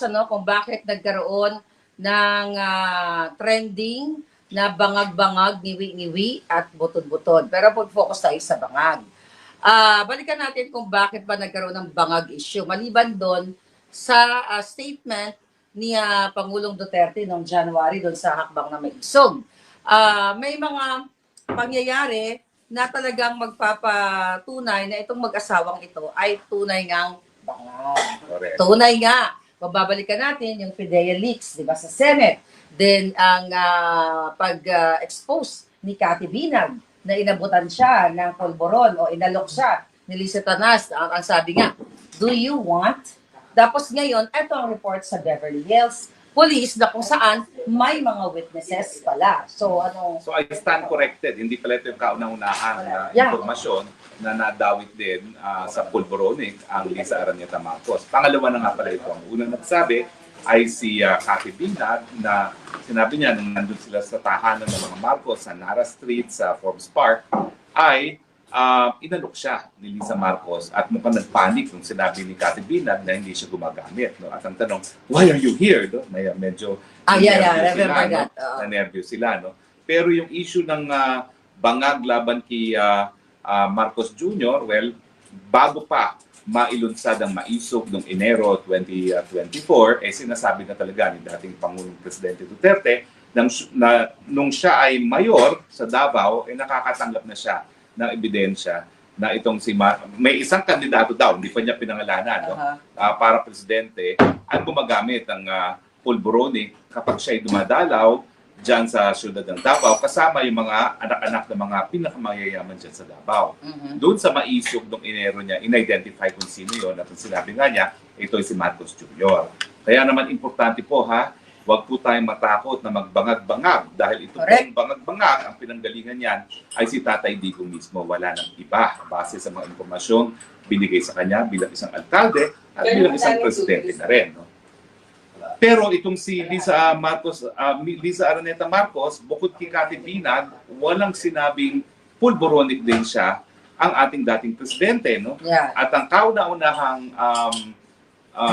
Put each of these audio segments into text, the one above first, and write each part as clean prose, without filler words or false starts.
ano, kung bakit nagkaroon ng trending na bangag-bangag, ngiwi-ngiwi at butod-butod. Pero pag-focus tayo sa bangag. Balikan natin kung bakit ba nagkaroon ng bangag issue. Maliban doon sa statement ni Pangulong Duterte noong January doon sa hakbang na maisog. May mga pangyayari na talagang magpapatunay na itong mag-asawang ito ay tunay ngang bangag. Correct. Tunay nga. Babalikan natin yung PDEA leaks, di ba, sa Senate. Then, ang pag-expose ni Cathy Binag na inabutan siya ng polboron o inalok siya ni Lisa Tanas. Ang sabi nga, do you want? Tapos ngayon, ito ang report sa Beverly Hills Police na kung saan may mga witnesses pala. So, So I stand corrected. Hindi pala ito yung kauna-unahang impormasyon na nadawit din sa pulboronic ang Lisa Araneta Marcos. Pangalawa na nga pala ito. Ang unang nagsabi ay si Cathy Binag na sinabi niya nung nandun sila sa tahanan ng mga Marcos sa Nara Street, sa Forbes Park, ay inalok siya ni Lisa Marcos at mukhang nagpanik nung sinabi ni Cathy Binag na hindi siya gumagamit. No? At ang tanong, why are you here? No? Medyo na-nervous sila. No? Pero yung issue ng bangag laban kay Marcos Jr., well, bago pa mailunsad ang maisog noong Enero 2024, sinasabi na talaga ni dating Pangulong Presidente Duterte nung siya ay mayor sa Davao, nakakatanggap na siya ng ebidensya na itong may isang kandidato daw, hindi pa niya pinangalanan, no? Para presidente, at gumagamit ang pulboronic kapag siya'y dumadalaw dyan sa siyudad ng Davao, kasama yung mga anak-anak ng mga pinakamayayaman dyan sa Davao. Doon sa maisog ng Enero niya, in-identify kung sino yun, at sinabi nga niya, ito ay si Marcos Jr. Kaya naman importante po huwag po tayong matakot na magbangag-bangag dahil ito pong bangag-bangag, ang pinanggalingan niyan ay si Tatay Digong mismo. Wala nang iba base sa mga impormasyong binigay sa kanya bilang isang alkalde at bilang isang presidente na rin. No? Pero itong si Lisa Araneta Marcos, bukod kay Cathy Binag, walang sinabing pulboronic din siya ang ating dating presidente. No? Yeah. At ang kauna-unahang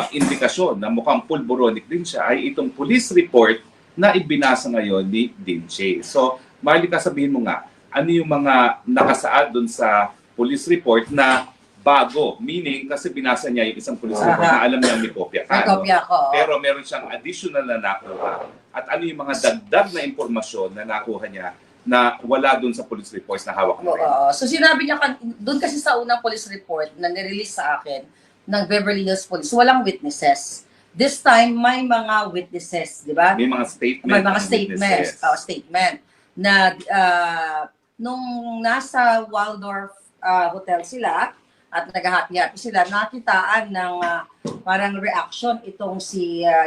indikasyon na mukhang pulboronic din siya ay itong police report na ibinasa ngayon ni Dinche. So, Marlica, sabihin mo nga, ano yung mga nakasaad dun sa police report na bago? Meaning, kasi binasa niya yung isang police report na alam niya may kopya ka. No? Pero meron siyang additional na nakuha. At ano yung mga dagdag na impormasyon na nakuha niya na wala dun sa police reports na hawak mo rin? So, sinabi niya, dun kasi sa unang police report na nirelease sa akin, ng Beverly Hills Police, walang witnesses. This time, may mga witnesses, di ba? May mga statement. May mga statement na nung nasa Waldorf Hotel sila at naghahati-hati sila, nakitaan ng parang reaction itong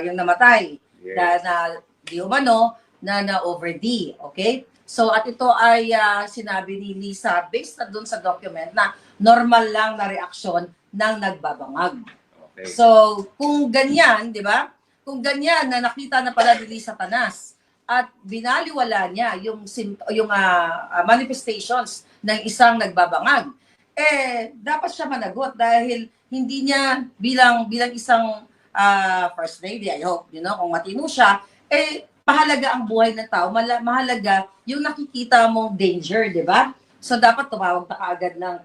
yung namatay na di umano na na-over-D. Okay? So, at ito ay sinabi ni Lisa, based na dun sa document, na normal lang na reaksyon ng nagbabangag. Okay. So, kung ganyan, di ba? Kung ganyan na nakita na pala ni Lisa Tanas at binaliwala niya yung manifestations ng isang nagbabangag, dapat siya managot dahil hindi niya bilang isang first lady, I hope, kung matino siya, mahalaga ang buhay ng tao, mahalaga yung nakikita mong danger, di ba? So, dapat tumawag na kaagad ng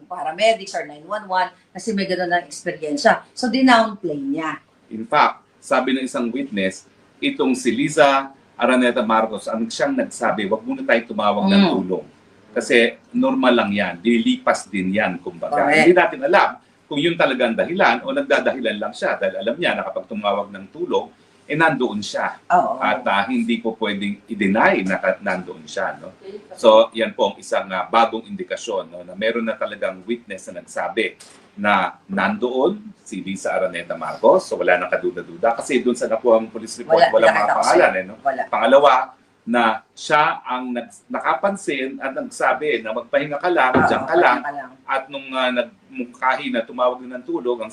paramedics or 911 kasi may gano'n ng eksperyensya. So, dinownplay niya. In fact, sabi ng isang witness, itong si Lisa Araneta Marcos, ang siyang nagsabi, wag muna tayo tumawag ng tulong. Kasi normal lang yan. Lilipas din yan, kumbaga. Hindi natin alam kung yun talaga ang dahilan o nagdadahilan lang siya dahil alam niya na kapag tumawag ng tulong, nandoon siya. At hindi po pwedeng i-deny na nandoon siya. No? So, yan po ang isang bagong indikasyon, no? Na meron na talagang witness na nagsabi na nandoon si Lisa Araneta Marcos. So, wala nang kaduda-duda. Kasi doon sa nakuha ang police report, wala mga pangalan. No? Pangalawa, na siya ang nakapansin at nagsabi na magpahinga ka lang, diyan ka lang. At nung nagmungkahi na tumawag na ng tulog, ang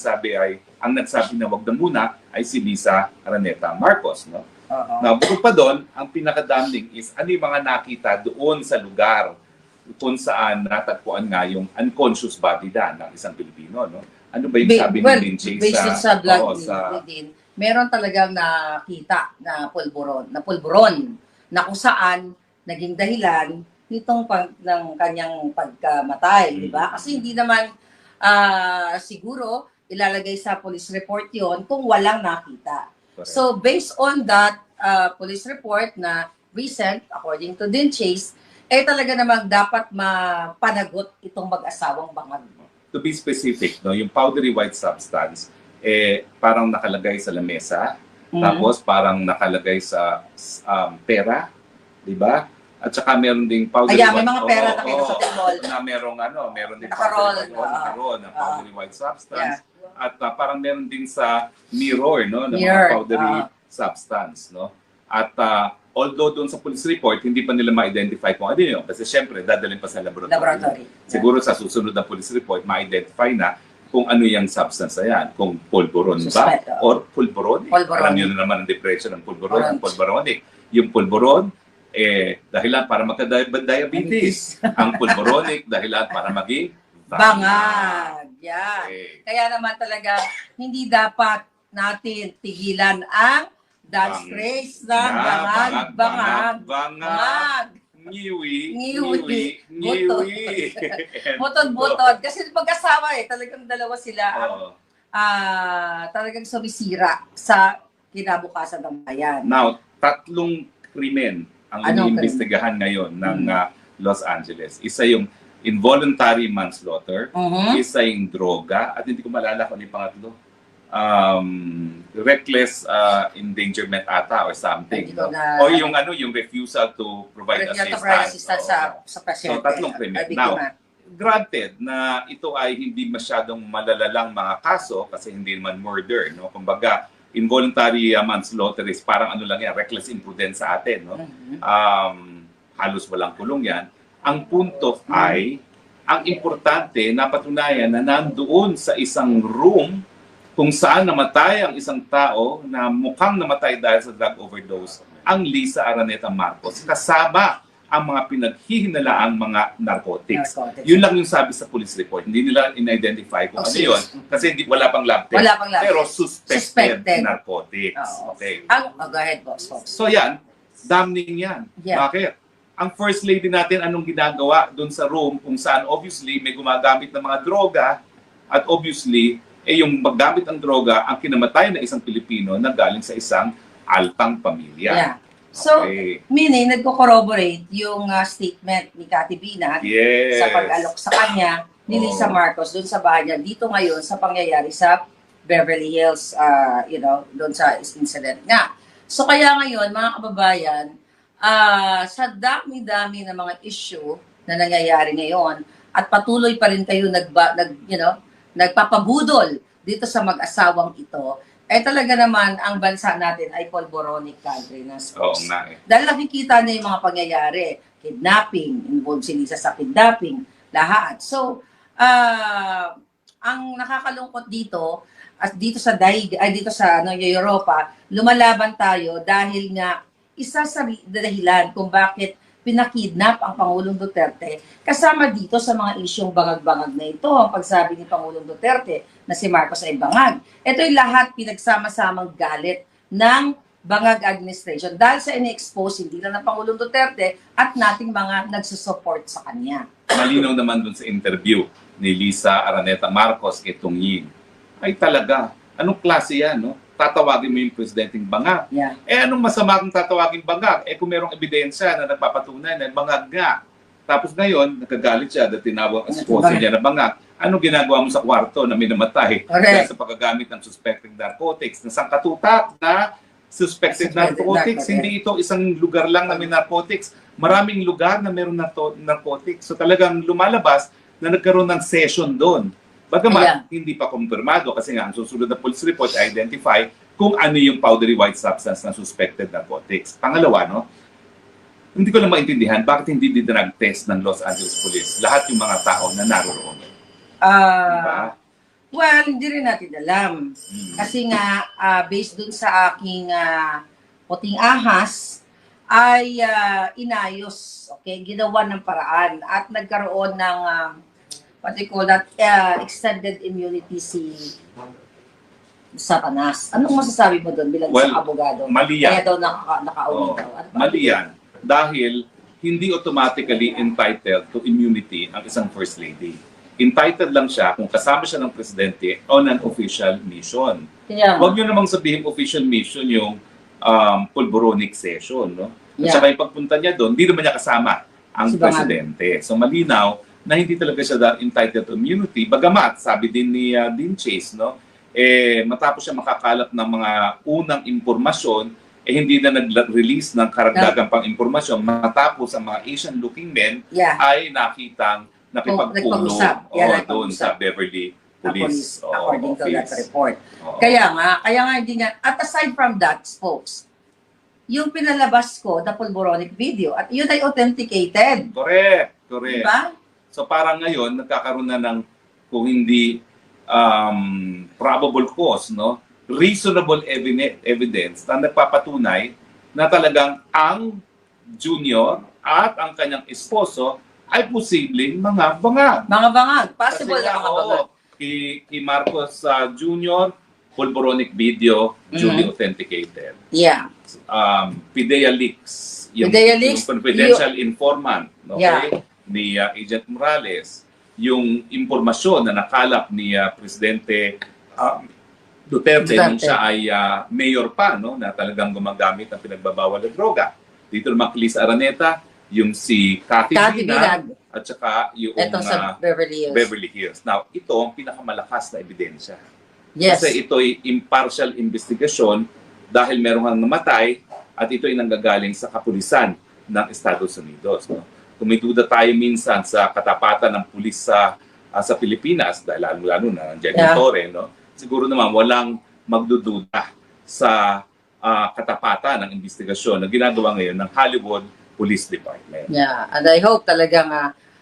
nagsabi na wag na muna ay si Lisa Araneta Marcos. No? Now, bukod pa doon, ang pinakadamning is ano yung mga nakita doon sa lugar kung saan natagpuan nga yung unconscious body ng isang Pilipino. No? Ano ba yung sabi ni Dinche based sa blood meron talagang nakita na pulburon na kung saan naging dahilan nitong ng kanyang pagkamatay, di ba? Kasi hindi naman siguro ilalagay sa police report yon kung walang nakita. Correct. So based on that police report na recent, according to Din Chase, talaga namang dapat mapanagot itong mag-asawang bangag. To be specific, no, yung powdery white substance, parang nakalagay sa lamesa, tapos parang nakalagay sa pera, di ba? At saka meron ding powdery May mga pera na kayo sa table. Na meron din Nakaroll na powdery white substance. Yeah. At parang meron din sa mirror, no, na mga powdery substance, no? At although doon sa police report, hindi pa nila ma-identify kung ano yun. Kasi syempre, dadalhin pa sa laboratory. Siguro sa susunod na police report, ma-identify na kung ano yung substance na yan. Kung pulburon ba or pulboronic. Alam nyo na naman ang depression ng pulburon, ng pulboronic. Yung pulburon, dahilan para magka-diabetes. Ang pulboronic, dahilan para maging bangag. Yan. Kaya naman talaga, hindi dapat natin tigilan ang dance craze ng bangag. Ngiwi. Butod. Kasi mag-asawa talagang dalawa sila talagang sumisira sa kinabukasan ng bayan. Now, 3 krimen ang iniimbestigahan ngayon ng Los Angeles. Isa yung involuntary manslaughter, isa yung droga, at hindi ko malala kung ano yung pangatlo. Reckless endangerment ata or something. No? O yung refusal to provide assistance. Sa pasyente. So, 3 krimen. Now, granted na ito ay hindi masyadong malalalang mga kaso kasi hindi naman murder, no? Kumbaga, involuntary manslaughter is parang ano lang yan, reckless imprudence sa atin, no? Halos walang kulong yan. Ang punto ay, ang importante, napatunayan na nandoon sa isang room kung saan namatay ang isang tao na mukhang namatay dahil sa drug overdose, ang Lisa Araneta Marcos, kasama ang mga pinaghihinalaang mga narcotics. Yun lang yung sabi sa police report. Hindi nila in-identify kung ano yun. Kasi wala pang lab test. Pero suspected narcotics. Okay. Go ahead, boss. So yan, damning yan. Yeah. Bakit? Ang first lady natin, anong ginagawa doon sa room kung saan obviously may gumagamit ng mga droga at obviously yung maggamit ng droga ang kinamatay na isang Pilipino na galing sa isang altang pamilya. Yeah. So, meaning, nagko-corroborate yung statement ni Cathy Binat sa pag-alok sa kanya ni Lisa Marcos doon sa bahay niya dito ngayon sa pangyayari sa Beverly Hills, doon sa incident nga. So, kaya ngayon, mga kababayan, sa dami-dami ng mga issue na nangyayari ngayon at patuloy pa rin kayo nagpapabudol dito sa mag-asawang ito, talaga naman ang bansa natin ay polboronic country na sports. Dahil nakikita na yung mga pangyayari, kidnapping, involved si Lisa sa kidnapping, lahat. So, ang nakakalungkot dito, at dito sa Europa, lumalaban tayo dahil nga isa sa dahilan kung bakit pinakidnap ang Pangulong Duterte kasama dito sa mga isyong bangag-bangag na ito. Ang pagsabi ni Pangulong Duterte na si Marcos ay bangag. Ito'y lahat pinagsama-samang galit ng bangag administration dahil sa ini-expose hindi lang ng Pangulong Duterte at nating mga nagsusupport sa kanya. Malinaw naman dun sa interview ni Lisa Araneta Marcos kay Tung Ying. Ay talaga, anong klase yan, no? Tatawagin mo yung presidenteng bangag. Yeah. Anong masama kung tatawagin bangag? Kung merong ebidensya na nagpapatunay na bangag nga. Tapos ngayon, nakagalit siya dahil tinawag ang esposa niya na bangag. Anong ginagawa mo sa kwarto na minamatay dahil sa paggagamit ng suspected narcotics? Na sangkatutak na suspected narcotics. Hindi ito isang lugar lang na may narcotics. Maraming lugar na meron narcotics. So talagang lumalabas na nagkaroon ng session doon. Bagamat, hindi pa kumpirmado kasi nga ang susunod na police report identify kung ano yung powdery white substance na suspected narcotics. Pangalawa, no? Hindi ko lang maintindihan bakit hindi dinrug test ng Los Angeles Police lahat yung mga tao na naroon. Diba? Well, hindi rin natin alam. Kasi nga, based dun sa aking puting ahas, ay inayos, okay? Ginawa ng paraan at nagkaroon ng what they call that extended immunity si Satanas. Anong masasabi mo doon bilang Well, isang abogado? mali Kaya yan. daw nakauli Oo. daw. Ano ba? Mali yan. Dahil hindi automatically entitled to immunity ang isang First Lady. Entitled lang siya kung kasama siya ng Presidente on an official mission. Kaya, Huwag nyo namang sabihin official mission yung pulboronic session. No? At Yeah. saka yung pagpunta niya doon, hindi naman niya kasama ang Si Bangag. Presidente. So malinaw na hindi talaga siya entitled to immunity. Bagamat, sabi din ni Dean Chase, no? Matapos siya makakalap ng mga unang impormasyon, hindi na nag-release ng karagdagang pang impormasyon matapos ang mga Asian-looking men yeah. ay nakitang nakipagpulong Nagpag-usap. Yeah, doon sa Beverly Police according to that Office. report. Oo. Kaya nga hindi nga, at aside from that, folks, yung pinalabas ko na pulboronic video, at yun ay authenticated. Correct. Diba? So parang ngayon, nagkakaroon na ng, kung hindi probable cause, no? Reasonable evidence na nagpapatunay na talagang ang junior at ang kanyang esposo ay posibleng mga bangag. Mga bangag. Possible Kasi na mga bangag. kay Marcos Jr., pulboronic video, duly authenticated. Yeah. PIDEA leaks, PIDEA leaks, yung confidential informant, Yeah. ni Agent Morales, yung impormasyon na nakalap ni Presidente Duterte nung siya ay mayor pa, no, na talagang gumagamit ng pinagbabawal na droga. Dito naman kay Liza Araneta, yung si Cathy Binag, at saka yung Ito sa Beverly Hills. Beverly Hills. Now, ito ang pinakamalakas na ebidensya. Yes. Kasi ito ay impartial investigasyon dahil meron kang namatay at ito ay nanggagaling sa kapulisan ng Estados Unidos. No? Kung may duda tayo minsan sa katapatan ng pulis sa Pilipinas, dahil lalo na nandiyan yung Torre, no? Siguro naman walang magdududa sa katapatan ng investigasyon na ginagawa ngayon ng Hollywood Police Department. Yeah, and I hope talagang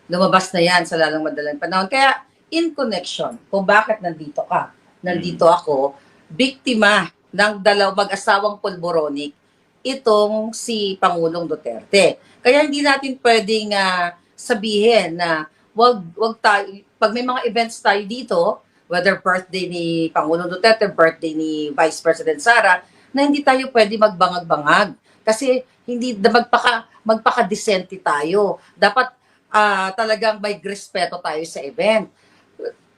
lumabas na yan sa lalong madalang panahon. Kaya, in connection, kung bakit nandito ka, nandito ako, biktima ng mag-asawang pulboronic, itong si Pangulong Duterte. Kaya hindi natin pwedeng sabihin na wag tayo, pag may mga events tayo dito, whether birthday ni Pangulong Duterte, birthday ni Vice President Sara, na hindi tayo pwede magbangag-bangag. Kasi hindi magpaka-decente tayo. Dapat talagang may respeto tayo sa event.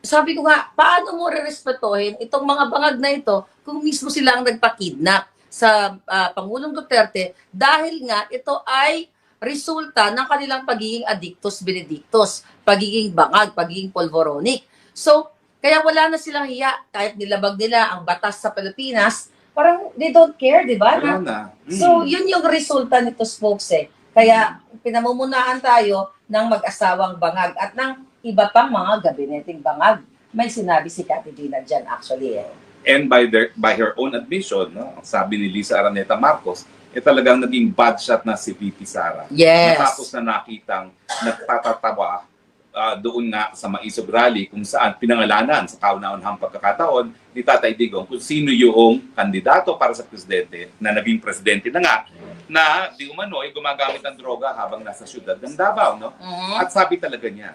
Sabi ko nga, paano mo re-respetuhin itong mga bangag na ito kung mismo sila ang nagpakidnap sa Pangulong Duterte dahil nga ito ay resulta ng kanilang pagiging addictus benedictus, pagiging bangag, pagiging polvoronic. So, kaya wala na silang hiya. Kahit nilabag nila ang batas sa Pilipinas, parang they don't care, di ba? Wala na. So, yun yung resulta nito, folks eh. Kaya, pinamumunahan tayo ng mag-asawang bangag at ng iba pang mga gabineting bangag. May sinabi si Cathy Binag dyan actually eh. And by her own admission, no, ang sabi ni Liza Araneta Marcos, talagang naging bad shot na si VP Sara. Yes. Natapos na nakitang nagtatatawa doon nga sa Maisog Rally kung saan pinangalanan sa kauna-unahang pagkakataon ni Tatay Digong kung sino yung kandidato para sa presidente na naging presidente na nga na di umano ay gumagamit ng droga habang nasa syudad ng Davao. No? At sabi talaga niya,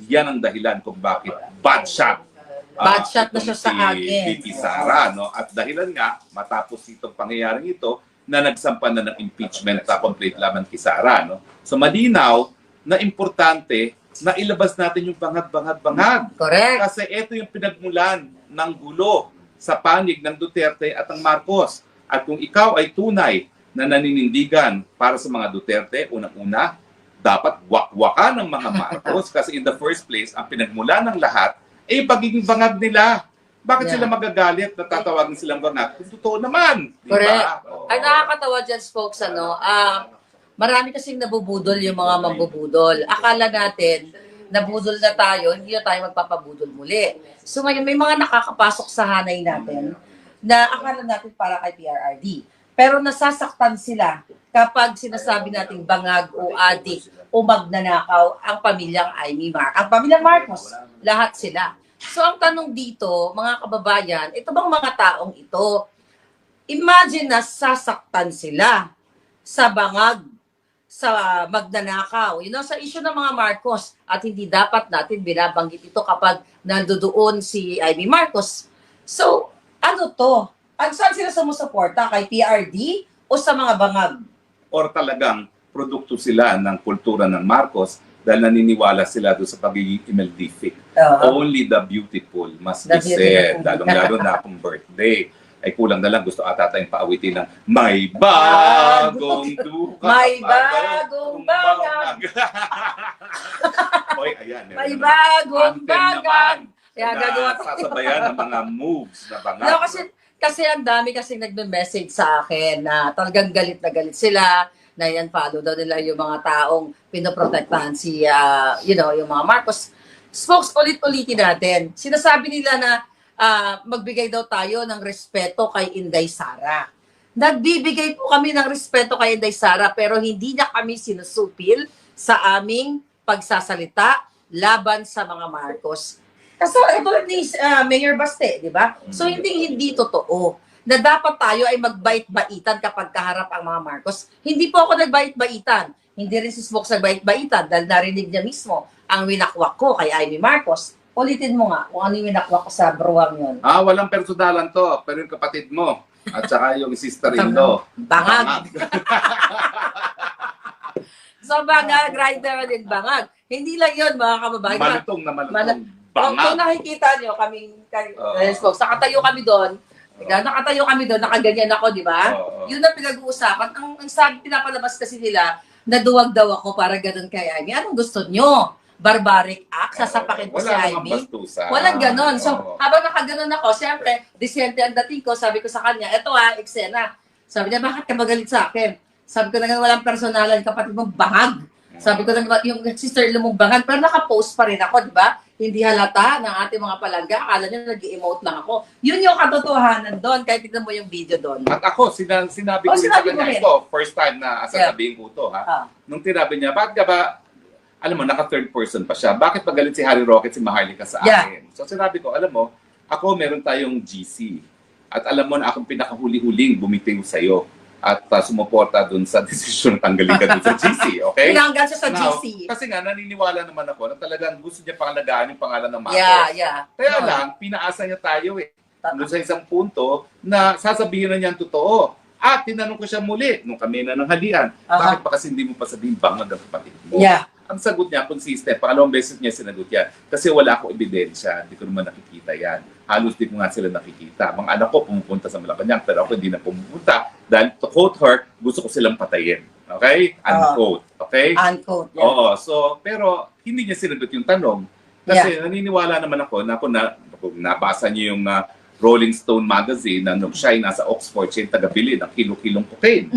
yan ang dahilan kung bakit bad shot. Bad shot na siya sa akin. VP Sara, no? At dahilan nga, matapos itong pangyayaring ito, na nagsampan na ng impeachment sa complete laban kay Sara. No? So malinaw na importante na ilabas natin yung bangag-bangag. Correct. Kasi ito yung pinagmulan ng gulo sa panig ng Duterte at ng Marcos. At kung ikaw ay tunay na naninindigan para sa mga Duterte, unang-una, dapat wakwakan ng mga Marcos kasi in the first place, ang pinagmulan ng lahat ay pagiging bangag nila. Bakit sila magagalit na tatawagin silang bangag? Kung totoo naman. Correct. Diba? Ay, nakakatawa dyan, folks, marami kasing nabubudol yung mga mambubudol. Akala natin, nabudol na tayo, hindi na tayo magpapabudol muli. So ngayon, may mga nakakapasok sa hanay natin na akala natin para kay PRRD. Pero nasasaktan sila kapag sinasabi nating bangag o adik o magnanakaw ang pamilyang ang pamilyang Marcos. Lahat sila. So ang tanong dito, mga kababayan, ito bang mga taong ito, imagine na sasaktan sila sa bangag, sa magnanakaw, sa issue ng mga Marcos at hindi dapat natin binabanggit ito kapag nandoon si Amy Marcos. So, ano Ano to? Saan sila sumusuporta? Kay PRD o sa mga bangag? Or talagang produkto sila ng kultura ng Marcos dahil naniniwala sila doon sa pagiging imeldific. Only the beautiful must be said. Lalong-lalo na akong birthday. Ay kulang na lang, gusto ata tayong paawitin ng may bagong duka. May bagong bangag. Oy, ayan. May bagong Anthem bangag. naman Kaya na gagawa ko. sasabayan ng mga moves na bangag. No, kasi ang dami kasi nagme-message sa akin na talagang galit na galit sila, na yan follow daw nila yung mga taong pinoprotektahan si, yung mga Marcos. Spokes, ulit-ulitin natin. Sinasabi nila na magbigay daw tayo ng respeto kay Inday Sara. Nagbibigay po kami ng respeto kay Inday Sara pero hindi niya kami sinusupil sa aming pagsasalita laban sa mga Marcos. Kasi ito ni Mayor Baste, di ba? So hindi totoo na dapat tayo ay magbait-baitan kapag kaharap ang mga Marcos. Hindi po ako nagbait-baitan. Hindi rin si Spokes nagbait-baitan dahil narinig niya mismo ang winakwak ko kay Amy Marcos. Ulitin mo nga kung ano yung winakwak ko sa bruwang yun. Walang personalan to, pero yung kapatid mo at saka yung sister-in-law. Bangag. So bangag, rider din bangag. Hindi lang yun mga kababayan. Malutong na malutong bangag. Kung nakikita nyo, Spokes, nakatayo kami doon. Nakatayo kami doon, nakaganyan ako, di ba? Yun ang pinag-uusapan. Ang sabi, pinapalabas kasi nila, naduwag daw ako para ganun kay Amy. Anong gusto nyo? Barbaric act? Sasapakin ko si Amy? Walang ganon. So, habang nakaganon ako, siyempre, disente ang dating ko, sabi ko sa kanya, eto eksena. Sabi niya, bakit ka magalit sa akin? Sabi ko na walang personalan, kapatid mong bangag. Sabi ko na yung sister-in-law mong bangag, pero nakapost pa rin ako, di ba? Hindi halata ng ating mga palangga. Akala niya nag-emote lang ako. Yun yung katotohanan doon, kahit tignan mo yung video doon. At ako, sinabi ko rin sa kanya ito, first time na sasabihin ko ito, ha? Nung tinabi niya, bakit ka ba, alam mo, naka-third person pa siya. Bakit pagalit si Harry Roque, si Maharlika sa akin? So sinabi ko, alam mo, ako meron tayong GC. At alam mo na akong pinakahuli-huling bumitiw sa'yo. At sumuporta dun sa desisyon tanggalin ka dun sa GC, okay? Pinanggan siya sa GC. Kasi nga, naniniwala naman ako na talagang gusto niya pangalagaan yung pangalan ng Marcos. Yeah. Kaya lang, pinaasa niya tayo doon sa isang punto na sasabihin na niya ang totoo. At tinanong ko siya muli, nung kami na nanghalian, bakit pa kasi hindi mo pa sabihin bangag ang kapatid mo? Yeah. Ang sagot niya, consistent. Pangalawang beses niya sinagot yan. Kasi wala akong ebidensya. Hindi ko naman nakikita yan. Halos di ko nga sila nakikita. Mga anak ko pumupunta sa Malacanang, pero ako hindi na pumupunta. Dahil to quote her, gusto ko silang patayin. Okay? Unquote. Okay? Unquote. Yeah. Oo. So, pero hindi niya sinagot yung tanong. Kasi naniniwala naman ako na kung nabasa niyo yung Rolling Stone magazine na nung siya ay nasa Oxford, siya yung tagabili ng kilo-kilong cocaine.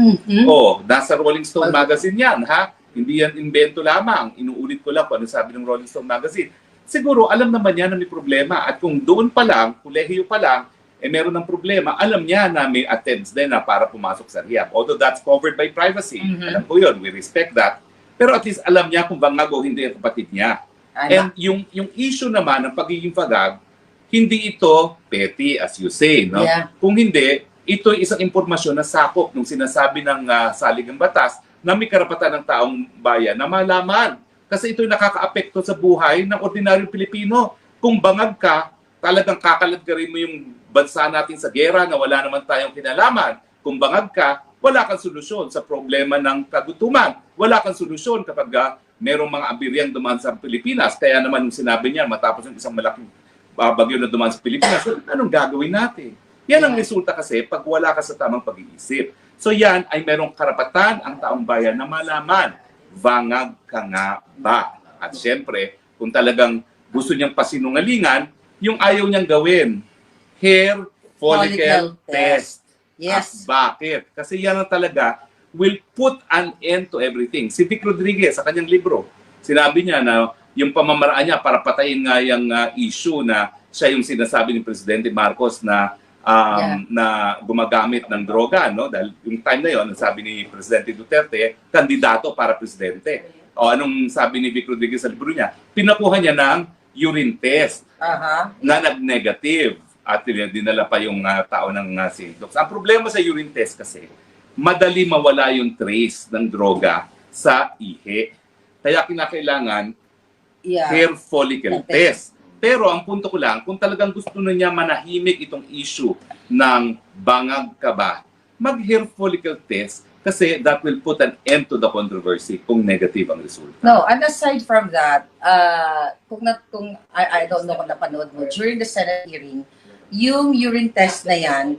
Nasa Rolling Stone magazine yan, ha? Hindi yan invento lamang. Inuulit ko lang kung ano sabi ng Rolling Stone magazine. Siguro, alam naman niya na may problema. At kung doon pa lang, kolehiyo pa lang, meron ng problema, alam niya na may attempts din na para pumasok sa rehab. Although that's covered by privacy. Alam ko yun, we respect that. Pero at least alam niya kung bangag o hindi ang kapatid niya. And yung issue naman ng pagiging fagag, hindi ito petty as you say. No? Yeah. Kung hindi, ito ay isang impormasyon na sakop nung sinasabi ng saligang batas na may karapatan ng taong bayan na malaman. Kasi ito'y nakakaapekto sa buhay ng ordinaryong Pilipino. Kung bangag ka, talagang kakaladgarin mo yung bansa natin sa gera na wala naman tayong kinalaman. Kung bangag ka, wala kang solusyon sa problema ng kagutuman. Wala kang solusyon kapag merong mga abiryang dumaan sa Pilipinas. Kaya naman yung sinabi niya, matapos yung isang malaking bagyo na dumaan sa Pilipinas, anong gagawin natin? Yan ang resulta kasi pag wala ka sa tamang pag-iisip. So yan ay merong karapatan ang taong bayan na malaman, bangag ka nga ba? At syempre, kung talagang gusto niyang pasinungalingan, yung ayaw niyang gawin, hair follicle test. Yes. At bakit? Kasi yan ang talaga will put an end to everything. Si Vic Rodriguez sa kanyang libro, sinabi niya na yung pamamaraan niya para patayin nga yung issue na siya yung sinasabi ni Presidente Marcos na na gumagamit ng droga, no? Dahil yung time na yon, sabi ni Presidente Duterte, kandidato para presidente. O anong sabi ni Vic Rodriguez sa libro niya? Pinakuha niya ng urine test na nag-negative at dinala pa yung tao ng Sintox. Ang problema sa urine test kasi, madali mawala yung trace ng droga sa ihi. Kaya kinakailangan hair follicle test. Pero ang punto ko lang, kung talagang gusto na niya manahimik itong issue ng bangag ka ba, mag-hair follicle test kasi that will put an end to the controversy kung negative ang resulta. No, and aside from that, kung I don't know kung napanood mo, during the Senate hearing, yung urine test na yan,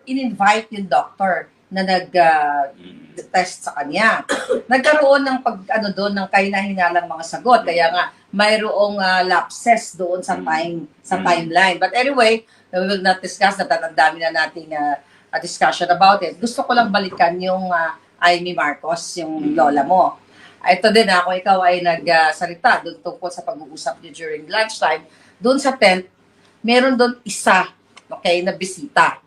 in-invite yung doctor na nag-test sa kanya. Nagkaroon ng doon ng kahina-hinalang mga sagot. Kaya nga, mayroong lapses doon sa timeline. But anyway, we will not discuss that. Ang dami na nating discussion about it. Gusto ko lang balikan yung Amy Marcos, yung lola mo. Ito din ako, ikaw ay nagsalita doon tungkol sa pag-uusap niyo during lunchtime. Doon sa tent, meron doon isa, okay, na bisita.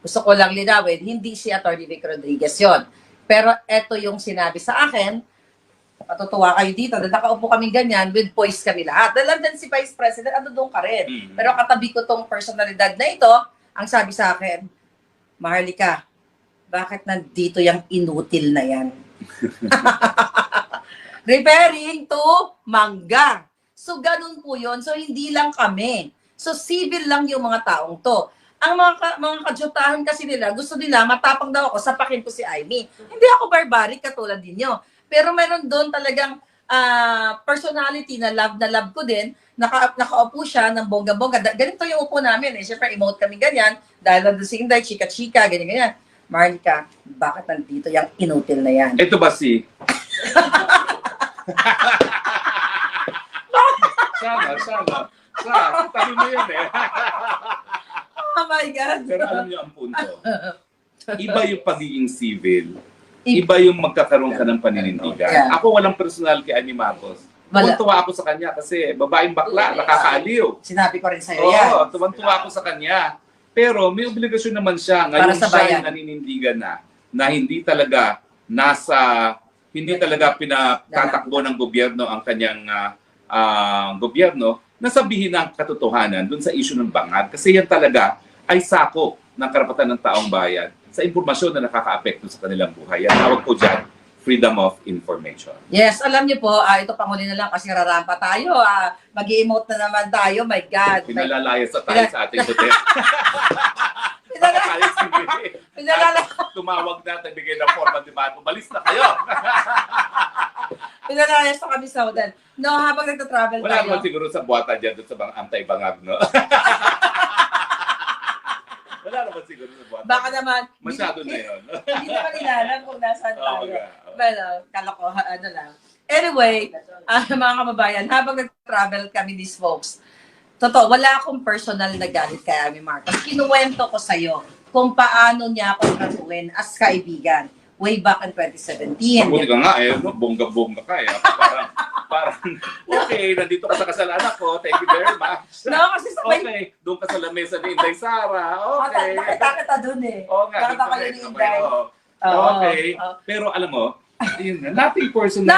Gusto ko lang linawin, hindi si Atty. Vic Rodriguez yon. Pero ito yung sinabi sa akin, matutuwa kayo dito, dahil nakaupo kami ganyan, with poise kami lahat. Dahil din si Vice President, ano doon ka rin. Pero katabi ko tong personalidad na ito, ang sabi sa akin, Maharlika, bakit nandito yung inutil na yan? Referring to mangga. So, ganun po yun. So, hindi lang kami. So, civil lang yung mga taong to. Ang mga kadyutahan kasi nila, gusto nila, matapang daw ako, sapakin ko si Amy. Hindi ako barbaric katulad ninyo. Pero meron doon talagang personality na love ko din. Nakaupo siya ng bongga-bongga. Ganito yung upo namin. Siyempre, emote kami ganyan. Dahil nandun si Inday, chika-chika, ganyan-ganyan. Maharlika, bakit nandito yung inutil na yan? Ito ba si... Sana. Tabi mo yun eh. Oh my God. Pero alam niyo ang punto. Iba yung pagiging civil. Iba yung magkakaroon ka ng paninindigan. Yeah. Ako walang personal kay Amy Marcos. Tuwan-tuwa ako sa kanya kasi babaeng bakla, nakakaaliw. Sinabi ko rin sa'yo yan. Oo, tuwan-tuwa ako sa kanya. Pero may obligasyon naman siya. Ngayon siya yung naninindigan na hindi talaga pinatatakbo ng gobyerno ang kanyang gobyerno na sabihin ang katotohanan dun sa issue ng bangag. Kasi yan talaga ay sakop ng karapatan ng taong bayan sa impormasyon na nakakaapekto sa kanilang buhay. Yan tawag ko dyan, freedom of information. Yes, alam niyo po, ito panghuli na lang kasi rarampa tayo. Mag-i-emote na naman tayo. My God. Pinalalaya sa tayo sa ating hotel. Tumawag na, bigay ng formal demand. Umalis na kayo. Pinalayas na kami sa hotel. No, habang nagta-travel tayo. Wala naman siguro sa buwata dyan doon sa anti-bangag, no? Wala naman siguro sa buwata. Baka naman. Masyado na yun. Hindi naman inalam kung nasaan tayo. Okay. Well, kalokohan, ano lang. Anyway, mga kababayan, habang nag-travel kami these folks, totoo, wala akong personal na galit kay Amy Marcos. Kinuwento ko sa'yo kung paano niya ako tratuin as kaibigan way back in 2017. Mabuti ka nga no? Bongga-bongga ka eh. Parang, okay, nandito ka sa kasalanan ko. Thank you very much. No, kasi sabay... Okay, doon ka sa lamesa ni Inday Sara. Okay. Nakita kita doon eh. Oo nga. Nakita ka ni Inday. Okay. Pero alam mo, yun, nothing personal.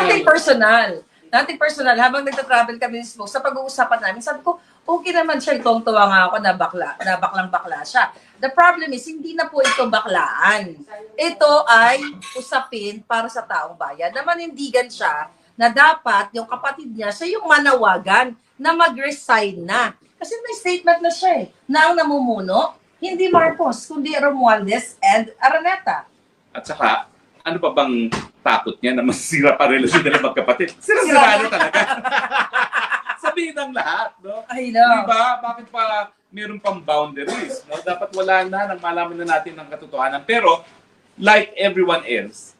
Nothing personal. Habang nagta-travel kami sa pag-uusapan namin, sabi ko, okay naman siya. Itong tuwa nga ako na baklang-bakla siya. The problem is, hindi na po ito baklaan. Ito ay usapin para sa taong bayan na manindigan siya na dapat yung kapatid niya, siya yung manawagan na mag-resign na. Kasi may statement na siya na ang namumuno, hindi Marcos, kundi Romualdez and Araneta. At saka, ano pa bang takot niya na masira pa relasyon nila magkapatid? Sira-sira na talaga. Sabihin ng lahat, no? I know. Diba? Bakit pa meron pang boundaries? No? Dapat wala na nang malaman na natin ng katotohanan. Pero, like everyone else,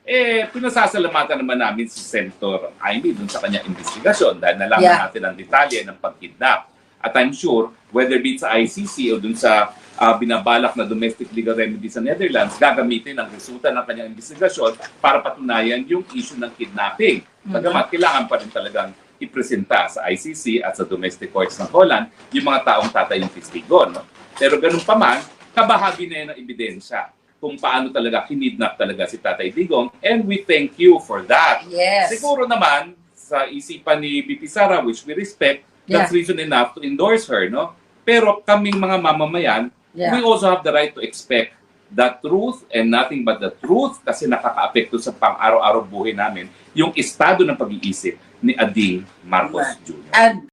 pinasasalamatan naman namin si Senator Amy dun sa kanyang investigasyon dahil nalaman natin ang detalye ng pagkidnap. At I'm sure, whether be sa ICC o dun sa binabalak na domestic legal remedy sa Netherlands, gagamitin ang resulta ng kanyang investigasyon para patunayan yung issue ng kidnapping. Bagamat kailangan pa rin talagang ipresenta sa ICC at sa domestic courts ng Holland yung mga taong tatayong testigo. No? Pero ganun pa man, kabahagi na yun ang ebidensya kung paano talaga kinidnap talaga si Tatay Digong, and we thank you for that. Yes. Siguro naman, sa isipan ni BP Sara, which we respect, that's reason enough to endorse her, no? Pero kaming mga mamamayan, we also have the right to expect the truth and nothing but the truth kasi nakakaapekto sa pang-araw-araw buhay namin yung estado ng pag-iisip ni Ading Marcos Jr. And